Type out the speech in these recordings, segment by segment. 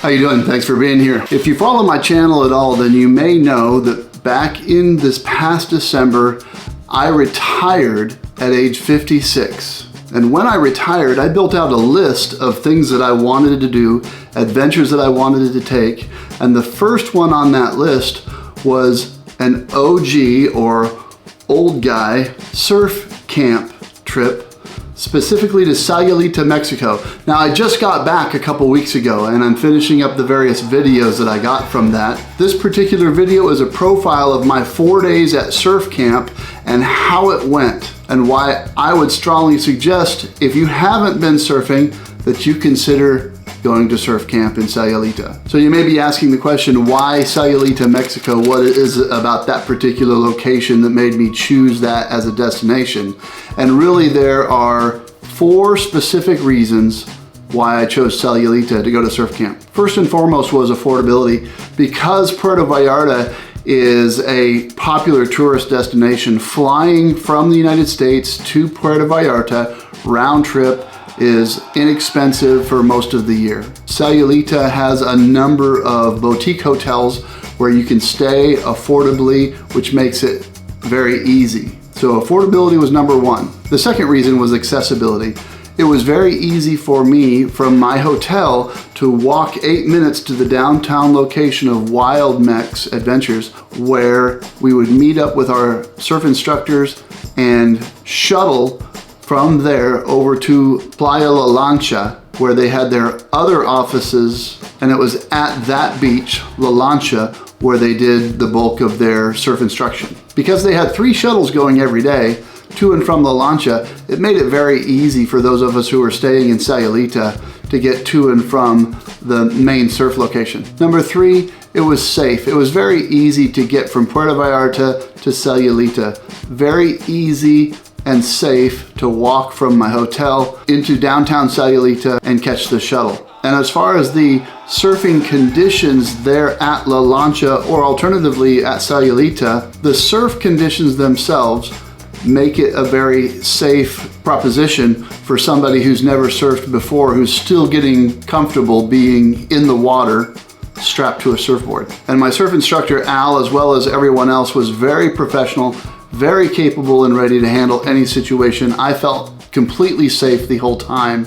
How you doing? Thanks for being here. If you follow my channel at all, then you may know that back in this past December, I retired at age 56. And when I retired, I built out a list of things that I wanted to do, adventures that I wanted to take. And the first one on that list was an OG or old guy surf camp trip, specifically to Sayulita, Mexico. Now, I just got back a couple weeks ago and I'm finishing up the various videos that I got from that. This particular video is a profile of my 4 days at surf camp and how it went, and why I would strongly suggest, if you haven't been surfing, that you consider going to surf camp in Sayulita. So you may be asking the question, why Sayulita, Mexico? What is it about that particular location that made me choose that as a destination? And really there are 4 specific reasons why I chose Sayulita to go to surf camp. First and foremost was affordability. Because Puerto Vallarta is a popular tourist destination, flying from the United States to Puerto Vallarta round trip is inexpensive for most of the year. Sayulita has a number of boutique hotels where you can stay affordably, which makes it very easy. So affordability was number 1. The second reason was accessibility. It was very easy for me from my hotel to walk 8 minutes to the downtown location of WildMex Adventures, where we would meet up with our surf instructors and shuttle from there over to Playa La Lancha, where they had their other offices, and it was at that beach, La Lancha, where they did the bulk of their surf instruction. Because they had 3 shuttles going every day to and from La Lancha, it made it very easy for those of us who were staying in Sayulita to get to and from the main surf location. Number 3, it was safe. It was very easy to get from Puerto Vallarta to Sayulita. Very easy and safe to walk from my hotel into downtown Sayulita and catch the shuttle. And as far as the surfing conditions there at La Lancha, or alternatively at Sayulita, the surf conditions themselves make it a very safe proposition for somebody who's never surfed before, who's still getting comfortable being in the water strapped to a surfboard. And my surf instructor, Al, as well as everyone else, was very professional, very capable and ready to handle any situation. I felt completely safe the whole time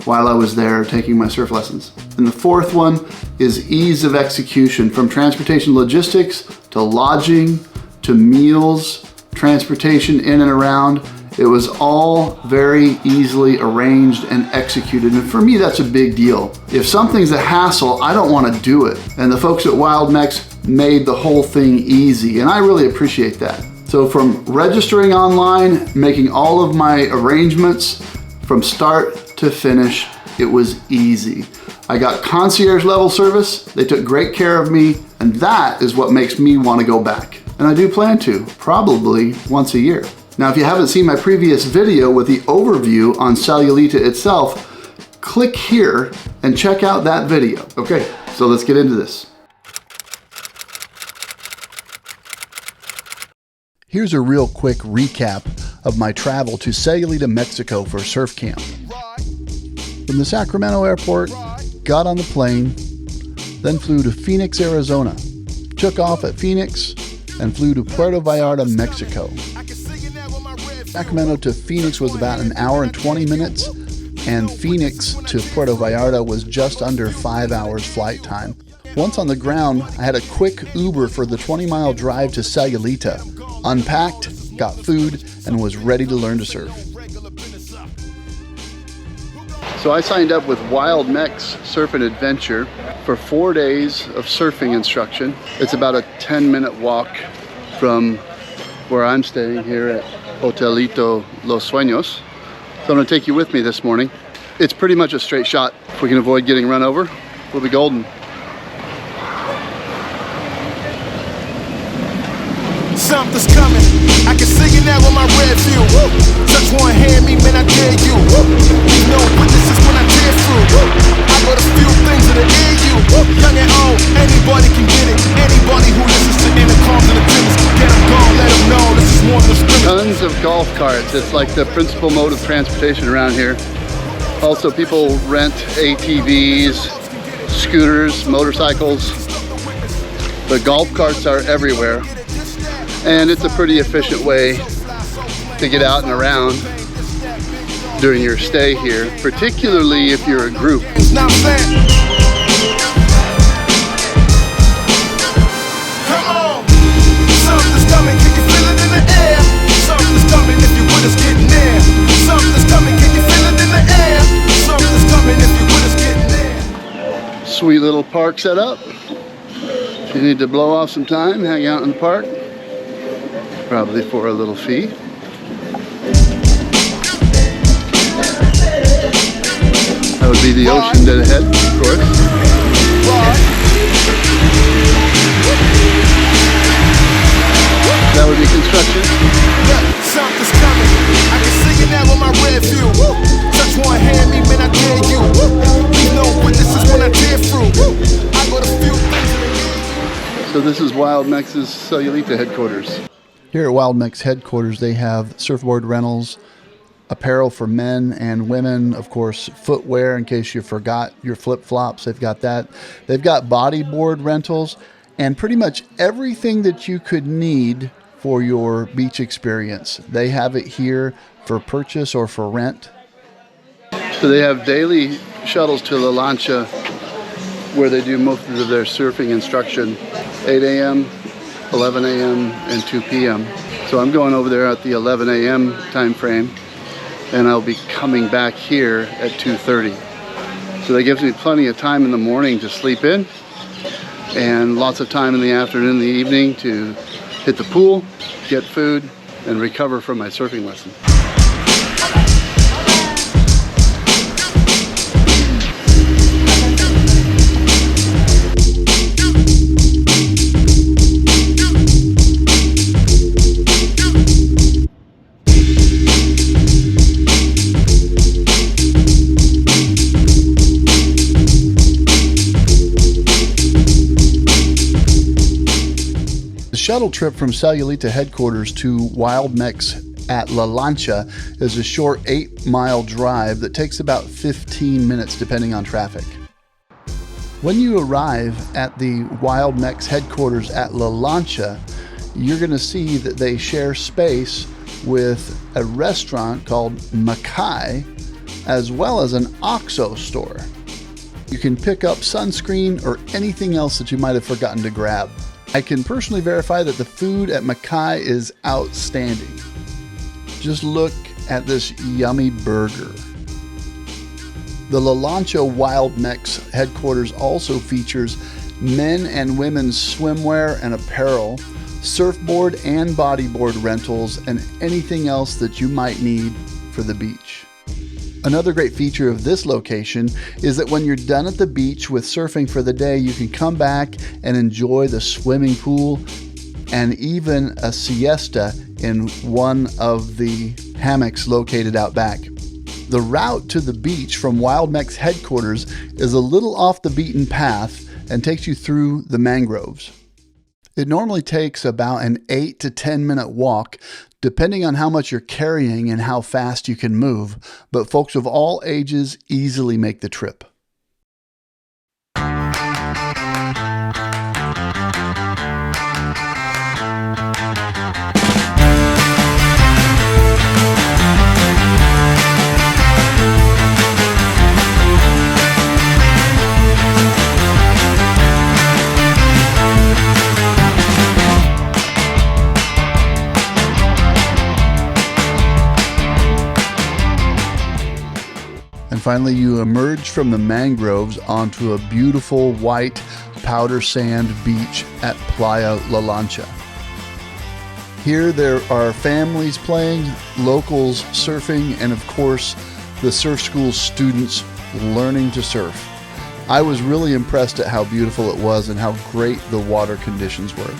while I was there taking my surf lessons. And the fourth one is ease of execution, from transportation logistics to lodging to meals, transportation in and around. It was all very easily arranged and executed. And for me, that's a big deal. If something's a hassle, I don't want to do it. And the folks at WildMex made the whole thing easy, and I really appreciate that. So from registering online, making all of my arrangements from start to finish, it was easy. I got concierge level service, they took great care of me, and that is what makes me want to go back. And I do plan to, probably once a year. Now, if you haven't seen my previous video with the overview on Sayulita itself, click here and check out that video. Okay, so let's get into this. Here's a real quick recap of my travel to Sayulita, Mexico for surf camp. From the Sacramento airport, got on the plane, then flew to Phoenix, Arizona, took off at Phoenix, and flew to Puerto Vallarta, Mexico. Sacramento to Phoenix was about an hour and 20 minutes, and Phoenix to Puerto Vallarta was just under 5 hours flight time. Once on the ground, I had a quick Uber for the 20-mile drive to Sayulita, unpacked, got food, and was ready to learn to surf. So I signed up with WildMex Surf and Adventure for 4 days of surfing instruction. It's about a 10-minute walk from where I'm staying here at Hotelito Los Sueños. So I'm gonna take you with me this morning. It's pretty much a straight shot. If we can avoid getting run over, we'll be golden. Something's coming, I can see it now on my red view. Touch one hand, me, man, I dare you. Leave no witnesses when I tear through. I got a few things in the air, you. Young and old, anybody can get it. Anybody who listens to intercoms and the tennis, get them gone, let them know this is more than a scrimmage. Tons of golf carts. It's like the principal mode of transportation around here. Also, people rent ATVs scooters, motorcycles. The golf carts are everywhere. And it's a pretty efficient way to get out and around during your stay here, particularly if you're a group. Sweet little park set up. If you need to blow off some time, hang out in the park, probably for a little fee. That would be the ocean dead ahead, of course. That would be construction. Something's coming. I can see it now on my red view. Touch one hand me, man, I dare you. Leave no witnesses when I tear through. I got a few things. So this is WildMex's Sayulita headquarters. Here at WildMex headquarters, they have surfboard rentals, apparel for men and women, of course, footwear in case you forgot your flip-flops. They've got that. They've got bodyboard rentals and pretty much everything that you could need for your beach experience. They have it here for purchase or for rent. So they have daily shuttles to La Lancha where they do most of their surfing instruction, 8 a.m., 11 a.m., and 2 p.m. So I'm going over there at the 11 a.m. time frame, and I'll be coming back here at 2:30. So that gives me plenty of time in the morning to sleep in, and lots of time in the afternoon and the evening to hit the pool, get food, and recover from my surfing lesson. The shuttle trip from Sayulita headquarters to WildMex at La Lancha is a short 8-mile drive that takes about 15 minutes depending on traffic. When you arrive at the WildMex headquarters at La Lancha, you're going to see that they share space with a restaurant called Makai, as well as an OXO store. You can pick up sunscreen or anything else that you might have forgotten to grab. I can personally verify that the food at Makai is outstanding. Just look at this yummy burger. The La Lancha WildMex headquarters also features men and women's swimwear and apparel, surfboard and bodyboard rentals, and anything else that you might need for the beach. Another great feature of this location is that when you're done at the beach with surfing for the day, you can come back and enjoy the swimming pool and even a siesta in one of the hammocks located out back. The route to the beach from WildMex headquarters is a little off the beaten path and takes you through the mangroves. It normally takes about an 8 to 10 minute walk, depending on how much you're carrying and how fast you can move, but folks of all ages easily make the trip. And finally, you emerge from the mangroves onto a beautiful white powder sand beach at Playa La Lancha. Here there are families playing, locals surfing, and of course the surf school students learning to surf. I was really impressed at how beautiful it was and how great the water conditions were.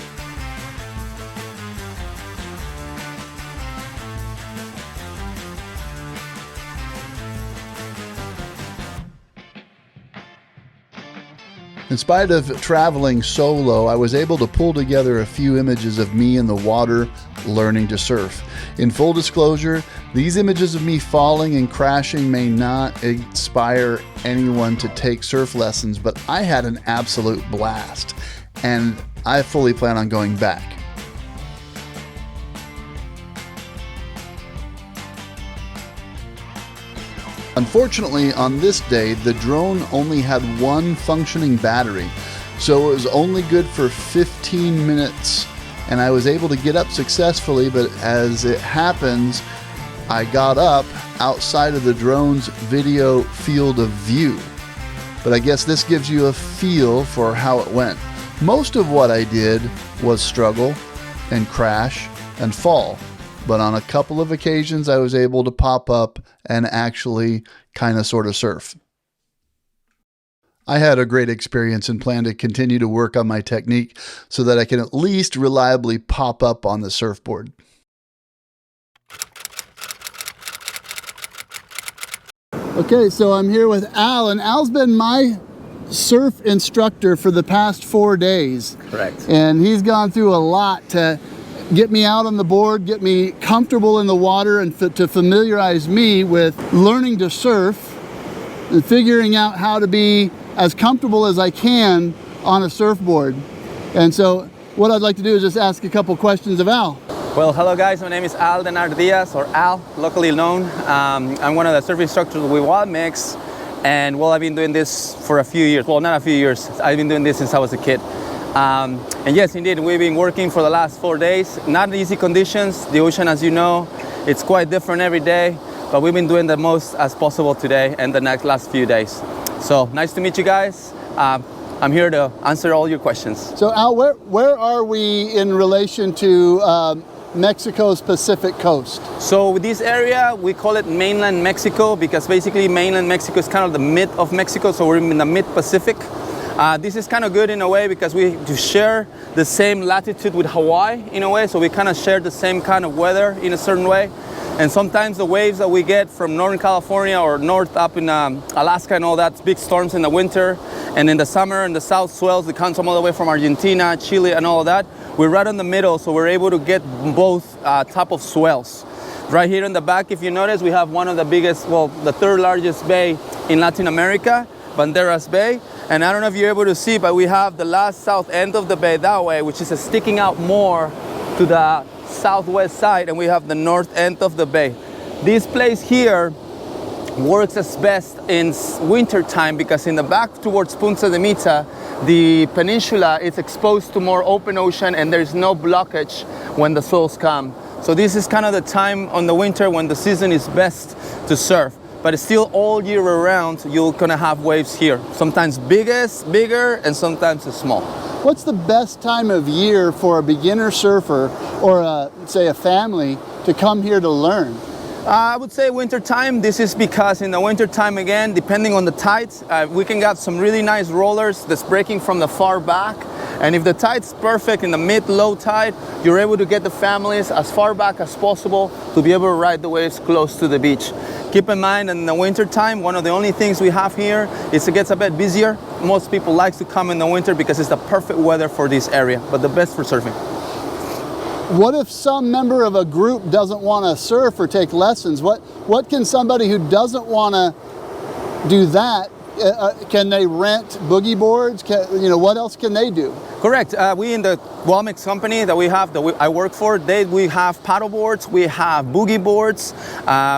In spite of traveling solo, I was able to pull together a few images of me in the water learning to surf. In full disclosure, these images of me falling and crashing may not inspire anyone to take surf lessons, but I had an absolute blast, and I fully plan on going back. Unfortunately, on this day, the drone only had one functioning battery, so it was only good for 15 minutes, and I was able to get up successfully, but as it happens, I got up outside of the drone's video field of view. But I guess this gives you a feel for how it went. Most of what I did was struggle and crash and fall. But on a couple of occasions, I was able to pop up and actually kind of sort of surf. I had a great experience and plan to continue to work on my technique so that I can at least reliably pop up on the surfboard. Okay, so I'm here with Al, and Al's been my surf instructor for the past 4 days. Correct. And he's gone through a lot to get me out on the board, get me comfortable in the water, and to familiarize me with learning to surf and figuring out how to be as comfortable as I can on a surfboard. And so what I'd like to do is just ask a couple questions of Al. Well, hello guys, my name is Alden Diaz, or Al, locally known. I'm one of the surf instructors with WildMex, and well, I've been doing this for a few years. Well, not a few years, I've been doing this since I was a kid. And yes, indeed, we've been working for the last 4 days. Not easy conditions. The ocean, as you know, it's quite different every day, but we've been doing the most as possible today and the last few days. So nice to meet you guys. I'm here to answer all your questions. So Al, where are we in relation to Mexico's Pacific coast? So with this area, we call it mainland Mexico because basically mainland Mexico is kind of the mid of Mexico, so we're in the mid-Pacific. This is kind of good in a way because we share the same latitude with Hawaii in a way, so we kind of share the same kind of weather in a certain way. And sometimes the waves that we get from Northern California or north up in Alaska and all that, big storms in the winter, and in the summer and the south swells that come all the way from Argentina, Chile and all of that, we're right in the middle, so we're able to get both type of swells. Right here in the back, if you notice, we have one of the biggest, well, the third largest bay in Latin America, Banderas Bay. And I don't know if you're able to see, but we have the last south end of the bay that way, which is sticking out more to the southwest side, and we have the north end of the bay. This place here works as best in winter time because in the back towards Punta de Mita, the peninsula is exposed to more open ocean and there's no blockage when the swells come. So this is kind of the time on the winter when the season is best to surf. But it's still all year around, you're gonna have waves here. Sometimes bigger, and sometimes small. What's the best time of year for a beginner surfer or say a family to come here to learn? I would say winter time. This is because in the winter time, again, depending on the tides, we can get some really nice rollers that's breaking from the far back. And if the tide's perfect in the mid-low tide, you're able to get the families as far back as possible to be able to ride the waves close to the beach. Keep in mind, in the winter time, one of the only things we have here is it gets a bit busier. Most people like to come in the winter because it's the perfect weather for this area, but the best for surfing. What if some member of a group doesn't want to surf or take lessons? What can somebody who doesn't want to do that, can they rent boogie boards? What else can they do? Correct. We in the WildMex company that we have, I work for, we have paddle boards, we have boogie boards.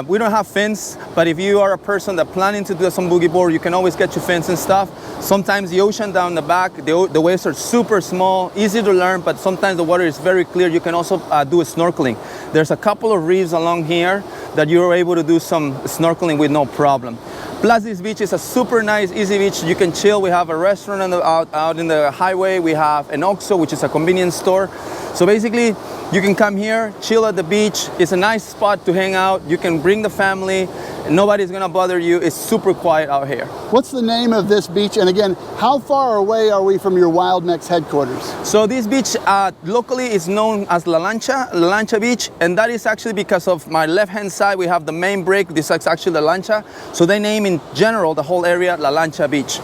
We don't have fins, but if you are a person that planning to do some boogie board, you can always get your fins and stuff. Sometimes the ocean down the back, the waves are super small, easy to learn, but sometimes the water is very clear. You can also do snorkeling. There's a couple of reefs along here that you're able to do some snorkeling with no problem. Plus this beach is a super nice, easy beach. You can chill. We have a restaurant out in the highway. We have an OXXO, which is a convenience store. So basically, You can come here, chill at the beach. It's a nice spot to hang out. You can bring the family. Nobody's gonna bother you. It's super quiet out here. What's the name of this beach? And again, how far away are we from your WildMex headquarters? So this beach locally is known as La Lancha Beach, and that is actually because of my left-hand side, we have the main break. This is actually the Lancha. So they name in general the whole area La Lancha Beach.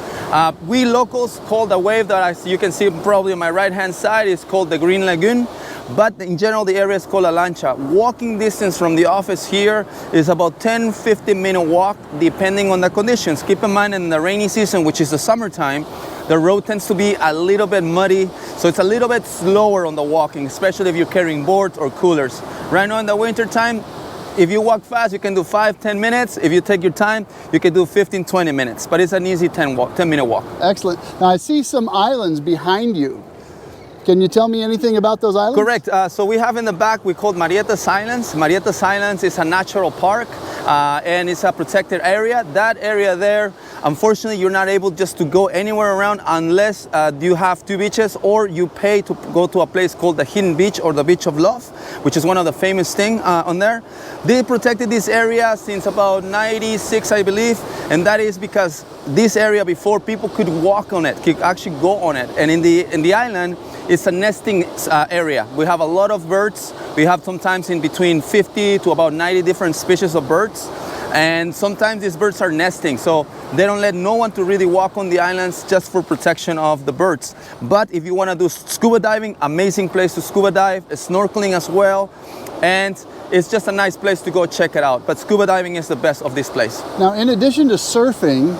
We locals call the wave that you can see probably on my right-hand side is called the Green Lagoon. But in general, the area is called La Lancha. Walking distance from the office here is about 10-15 minute walk, depending on the conditions. Keep in mind, in the rainy season, which is the summertime, the road tends to be a little bit muddy, so it's a little bit slower on the walking, especially if you're carrying boards or coolers. Right now in the winter time, if you walk fast, you can do 5-10 minutes. If you take your time, you can do 15-20 minutes. But it's an easy 10-minute walk. Excellent. Now I see some islands behind you. Can you tell me anything about those islands? Correct. So we have in the back, we call Marieta's Islands. Marieta's Islands is a natural park and it's a protected area. That area there, unfortunately, you're not able just to go anywhere around unless you have two beaches or you pay to go to a place called the Hidden Beach or the Beach of Love, which is one of the famous things on there. They protected this area since about 96, I believe, and that is because this area before people could walk on it, could actually go on it. And in the island, it's a nesting area. We have a lot of birds. We have sometimes in between 50 to about 90 different species of birds. And sometimes these birds are nesting, so they don't let no one to really walk on the islands just for protection of the birds. But if you want to do scuba diving, amazing place to scuba dive, snorkeling as well. And it's just a nice place to go check it out. But scuba diving is the best of this place. Now, in addition to surfing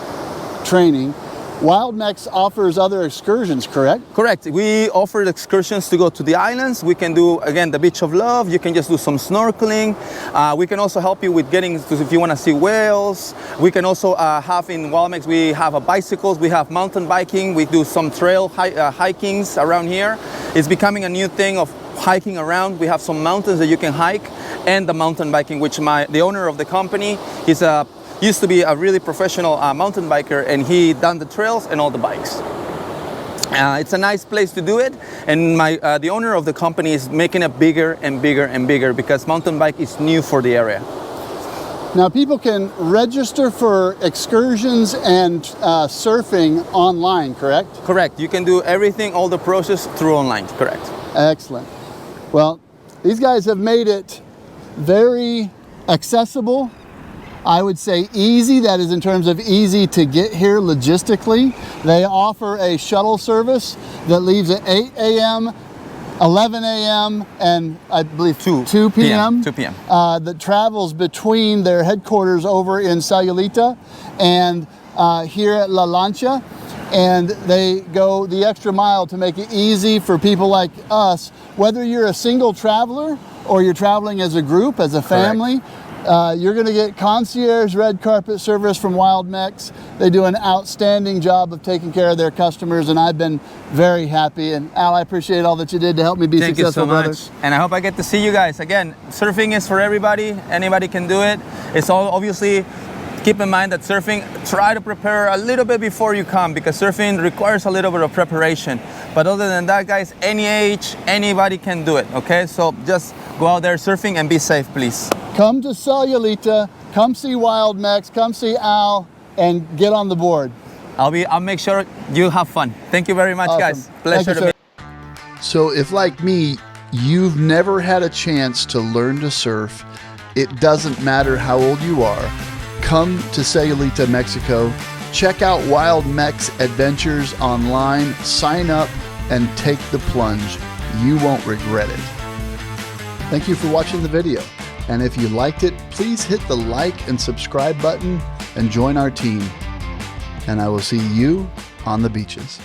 training, WildMex offers other excursions, correct? Correct. We offer excursions to go to the islands. We can do, again, the Beach of Love. You can just do some snorkeling. We can also help you with getting, if you want to see whales. We can also have in WildMex, we have bicycles, we have mountain biking. We do some trail hikings around here. It's becoming a new thing of hiking around. We have some mountains that you can hike and the mountain biking, which the owner of the company is used to be a really professional mountain biker, and he done the trails and all the bikes. It's a nice place to do it, and the owner of the company is making it bigger and bigger and bigger because mountain bike is new for the area. Now people can register for excursions and surfing online, correct? Correct. You can do everything, all the process through online, correct. Excellent. Well, these guys have made it very accessible. I would say easy, that is in terms of easy to get here logistically. They offer a shuttle service that leaves at 8 a.m., 11 a.m., and I believe 2 p.m. 2 p.m. That travels between their headquarters over in Sayulita and here at La Lancha. And they go the extra mile to make it easy for people like us, whether you're a single traveler or you're traveling as a group, as a family. Correct. You're going to get concierge red carpet service from WildMex. They do an outstanding job of taking care of their customers, and I've been very happy. And Al, I appreciate all that you did to help me be successful, brother. Thank you so much. And I hope I get to see you guys. Again, surfing is for everybody. Anybody can do it. It's all obviously, keep in mind that surfing, try to prepare a little bit before you come because surfing requires a little bit of preparation. But other than that, guys, any age, anybody can do it, okay? So just go out there surfing and be safe, please. Come to Sayulita, come see WildMex, come see Al, and get on the board. I'll make sure you have fun. Thank you very much, awesome. Guys. Pleasure to meet you. So if, like me, you've never had a chance to learn to surf, it doesn't matter how old you are. Come to Sayulita, Mexico. Check out WildMex Adventures online. Sign up and take the plunge. You won't regret it. Thank you for watching the video. And if you liked it, please hit the like and subscribe button and join our team. And I will see you on the beaches.